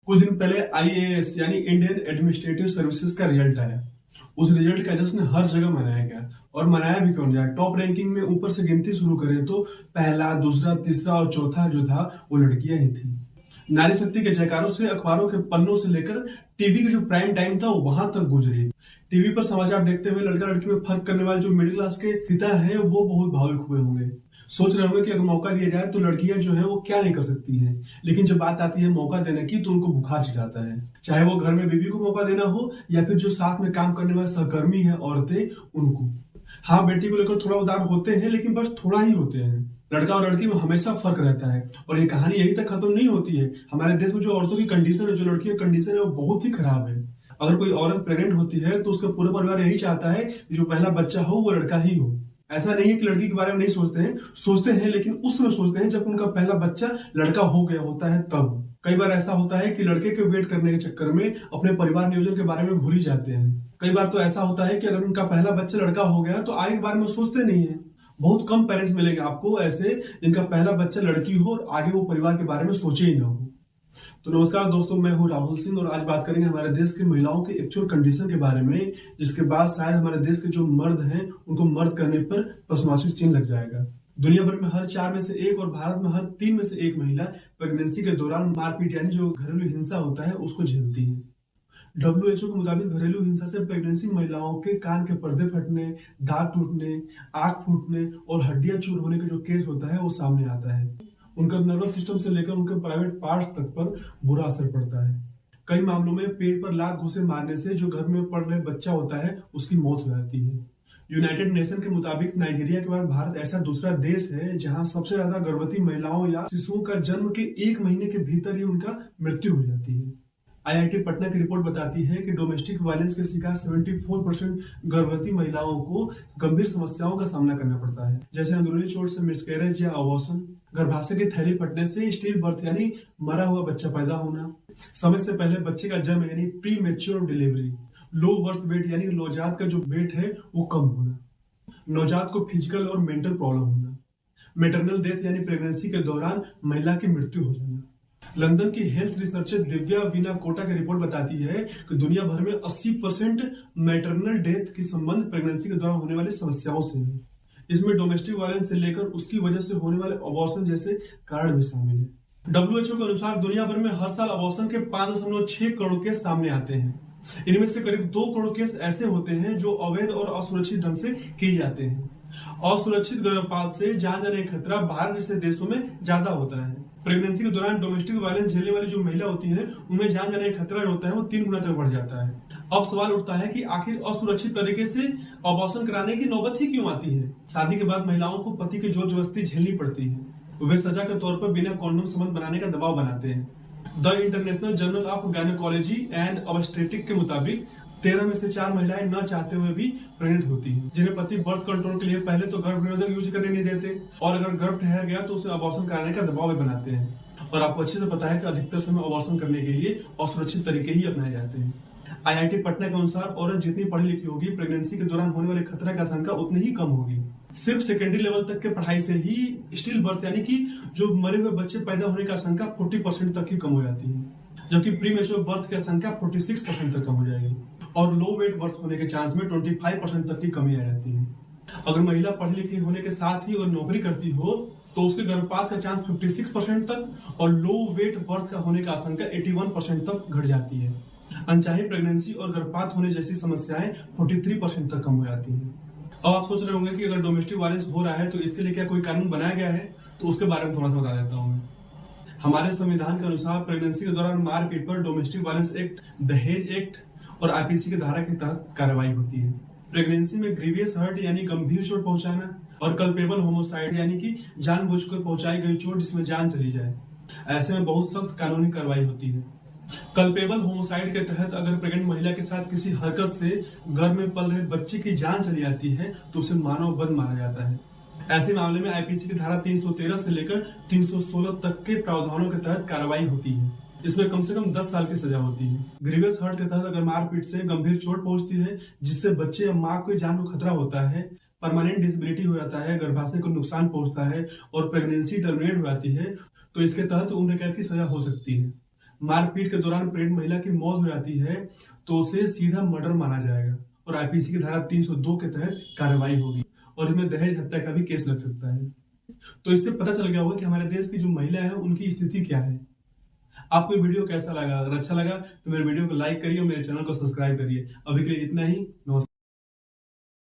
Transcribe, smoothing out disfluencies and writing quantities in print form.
कुछ दिन पहले आईएएस यानी इंडियन एडमिनिस्ट्रेटिव सर्विसेज का रिजल्ट आया। उस रिजल्ट का जश्न हर जगह मनाया गया और मनाया भी क्यों जाए। टॉप रैंकिंग में ऊपर से गिनती शुरू करें तो पहला, दूसरा, तीसरा और चौथा जो था वो लड़कियां ही थी। नारी शक्ति के जयकारों से अखबारों के पन्नों से लेकर टीवी का जो प्राइम टाइम था वो वहां तक गुजरी। टीवी पर समाचार देखते हुए लड़का लड़की में फर्क करने वाले जो मिडिल क्लास के पिता है वो बहुत भावुक हुए होंगे। सोच रहे होंगे कि अगर मौका दिया जाए तो लड़कियां जो है वो क्या नहीं कर सकती हैं। लेकिन जब बात आती है मौका देने की तो उनको बुखार चिढ़ाता है। चाहे वो घर में बीवी को मौका देना हो या फिर जो साथ में काम करने वाले सहकर्मी है औरतें उनको। हाँ, बेटी को लेकर थोड़ा उदार होते हैं लेकिन बस थोड़ा ही होते हैं। लड़का और लड़की में हमेशा फर्क रहता है और ये कहानी यही तक खत्म नहीं होती है। हमारे देश में जो औरतों की कंडीशन है, जो लड़कियों की कंडीशन है वो बहुत ही खराब है। अगर कोई औरत प्रेग्नेंट होती है तो उसका पूरा परिवार यही चाहता है कि जो पहला बच्चा हो वो लड़का ही हो। ऐसा नहीं है कि लड़की के बारे में नहीं सोचते हैं लेकिन उस समय सोचते हैं जब उनका पहला बच्चा लड़का हो गया होता है तब। कई बार ऐसा होता है कि लड़के के वेट करने के चक्कर में अपने परिवार नियोजन के बारे में भूल ही जाते हैं। कई बार तो ऐसा होता है कि अगर उनका पहला बच्चा लड़का हो गया तो आगे के बारे में सोचते नहीं है। बहुत कम पेरेंट्स मिलेंगे आपको ऐसे जिनका पहला बच्चा लड़की हो और आगे वो परिवार के बारे में सोचे ही ना हो। तो नमस्कार दोस्तों, मैं हूं राहुल सिंह और आज बात करेंगे हमारे देश की महिलाओं की एक्चुअल कंडीशन के बारे में, जिसके बाद शायद हमारे देश के जो मर्द हैं उनको मर्द करने पर प्रश्नवाचक चिन्ह लग जाएगा। दुनिया भर में हर 4 में से 1 और भारत में हर 3 में से 1 महिला प्रेगनेंसी के दौरान मारपीट यानी जो घरेलू हिंसा होता है उसको झेलती है। WHO के मुताबिक घरेलू हिंसा से प्रेगनेंसी महिलाओं के कान के पर्दे फटने, दांत टूटने, आंख फूटने और हड्डियां चूर होने का जो केस होता है वो सामने आता है। उनका नर्वस सिस्टम से लेकर उनके प्राइवेट पार्ट्स तक पर बुरा असर पड़ता है। कई मामलों में पेट पर लात घुसे मारने से जो घर में पड़ रहे बच्चा होता है उसकी मौत हो जाती है। यूनाइटेड नेशन के मुताबिक नाइजीरिया के बाद भारत ऐसा दूसरा देश है जहां सबसे ज्यादा गर्भवती महिलाओं या शिशुओं का जन्म के 1 महीने के भीतर ही उनका मृत्यु हो जाती है। IIT पटना की रिपोर्ट बताती है कि डोमेस्टिक वायलेंस के शिकार 74% गर्भवती महिलाओं को गंभीर समस्याओं का सामना करना पड़ता है, जैसे अंदरूनी चोट से मिसकैरेज या अबॉर्शन, गर्भाशय की थैली फटने से स्टिल बर्थ यानी मरा हुआ बच्चा पैदा होना, समय से पहले बच्चे का जन्म यानी pre mature delivery, low birth weight यानी नवजात का जो वेट है वो कम होना, नवजात को फिजिकल और मेंटल प्रॉब्लम होना, मेटरनल डेथ यानी प्रेगनेंसी के दौरान महिला की मृत्यु हो जाना। लंदन की हेल्थ रिसर्चर दिव्या विनाकोटा की रिपोर्ट बताती है कि दुनिया भर में 80% मैटरनल डेथ की संबंध प्रेगनेंसी के दौरान होने वाली समस्याओं से है। इसमें डोमेस्टिक वायलेंस से लेकर उसकी वजह से होने वाले अबॉर्शन जैसे कारण भी शामिल है। WHO के अनुसार दुनिया भर में हर साल अबॉर्शन के 5.6 करोड़ केस सामने आते हैं। इनमें से करीब 2 करोड़ केस ऐसे होते हैं जो अवैध और असुरक्षित ढंग से किए जाते हैं। असुरक्षित गर्भपात से जान जाने का खतरा बाहर जैसे देशों में ज्यादा होता है। प्रेगनेंसी के दौरान डोमेस्टिक वायलेंस झेलने वाली जो महिला होती है उनमें जान जाने का खतरा होता है वो 3 गुना तक बढ़ जाता है। अब सवाल उठता है कि आखिर असुरक्षित तरीके से अबॉर्शन कराने की नौबत ही क्यों आती है। शादी के बाद महिलाओं को पति की जोर जबरदस्ती झेलनी पड़ती है। वे सजा के तौर पर बिना कॉन्डोम संबंध बनाने का दबाव बनाते हैं। The international journal of gynaecology and obstetrics के मुताबिक 13 में से 4 महिलाएं न चाहते हुए भी प्रेग्नेंट होती हैं, जिन्हें पति बर्थ कंट्रोल के लिए पहले तो गर्भ निरोधक यूज करने नहीं देते और अगर गर्भ ठहर गया तो उसे अबॉर्शन कराने का दबाव भी बनाते हैं। और आपको अच्छे से पता है कि अधिकतर समय अबॉर्शन करने के लिए असुरक्षित तरीके ही अपनाए जाते हैं। IIT पटना के अनुसार औरत जितनी पढ़ी लिखी होगी प्रेगनेंसी के दौरान होने वाले खतरा की आशंका उतनी ही कम होगी। सिर्फ सेकेंडरी लेवल तक के पढ़ाई से ही स्टिल बर्थ यानी कि जो मरे हुए बच्चे पैदा होने की आशंका 40% तक ही कम हो जाती है, जबकि प्री मैच्योर बर्थ की आशंका 46% तक कम हो जाएगी और लो वेट बर्थ होने के चांस में 25% तक की कमी आ जाती है। अगर महिला पढ़ी लिखी होने के साथ ही और नौकरी करती हो तो उसके गर्भपात का चांस 56% तक और लो वेट बर्थ का होने का आशंका 81% तक घट जाती है। अनचाही प्रेगनेंसी और गर्भपात होने जैसी समस्याएं 43% तक कम हो जाती हैं। अब आप सोच रहे होंगे कि अगर डोमेस्टिक वायलेंस हो रहा है तो इसके लिए क्या कोई कानून बनाया गया है, तो उसके बारे में थोड़ा सा बता देता हूँ मैं। हमारे संविधान के अनुसार प्रेगनेंसी के दौरान मारपीट पर डोमेस्टिक वायलेंस एक्ट, दहेज एक्ट और IPC की धारा के तहत कार्रवाई होती है। प्रेगनेंसी में ग्रीवियस हर्ट यानी गंभीर चोट पहुंचाना और कल्पेबल होमोसाइड यानी कि जानबूझकर पहुंचाई गई चोट जिसमें जान चली जाए, ऐसे में बहुत सख्त कानूनी कार्रवाई होती है। कल्पेबल होमोसाइड के तहत अगर प्रेग्नेंट महिला के साथ किसी हरकत से घर में पल रहे बच्चे की जान चली जाती है तो उसे मानव बध माना जाता है। ऐसे मामले में IPC की धारा 313 से लेकर 316 तक के प्रावधानों के तहत कार्रवाई होती है। इसमें कम से कम 10 साल की सजा होती है। ग्रीवियस हर्ट के तहत अगर मारपीट से गंभीर चोट पहुंचती है जिससे बच्चे या मां को जान को खतरा होता है, परमानेंट डिसेबिलिटी हो जाता है, गर्भाशय को नुकसान पहुंचता है और प्रेगनेंसी टर्मिनेट हो जाती है तो इसके तहत उम्र कैद की सजा हो सकती है। मारपीट के दौरान प्रेग्नेंट महिला की मौत हो जाती है तो उसे सीधा मर्डर माना जाएगा और आईपीसी की धारा 302 के तहत कार्रवाई होगी और इसमें दहेज हत्या का भी केस लग सकता है। तो इससे पता चल गया होगा कि हमारे देश की जो महिला है उनकी स्थिति क्या है। आपको ये वीडियो कैसा लगा? अगर अच्छा लगा तो मेरे वीडियो को लाइक करिए और मेरे चैनल को सब्सक्राइब करिए। अभी के लिए इतना ही। नमस्कार।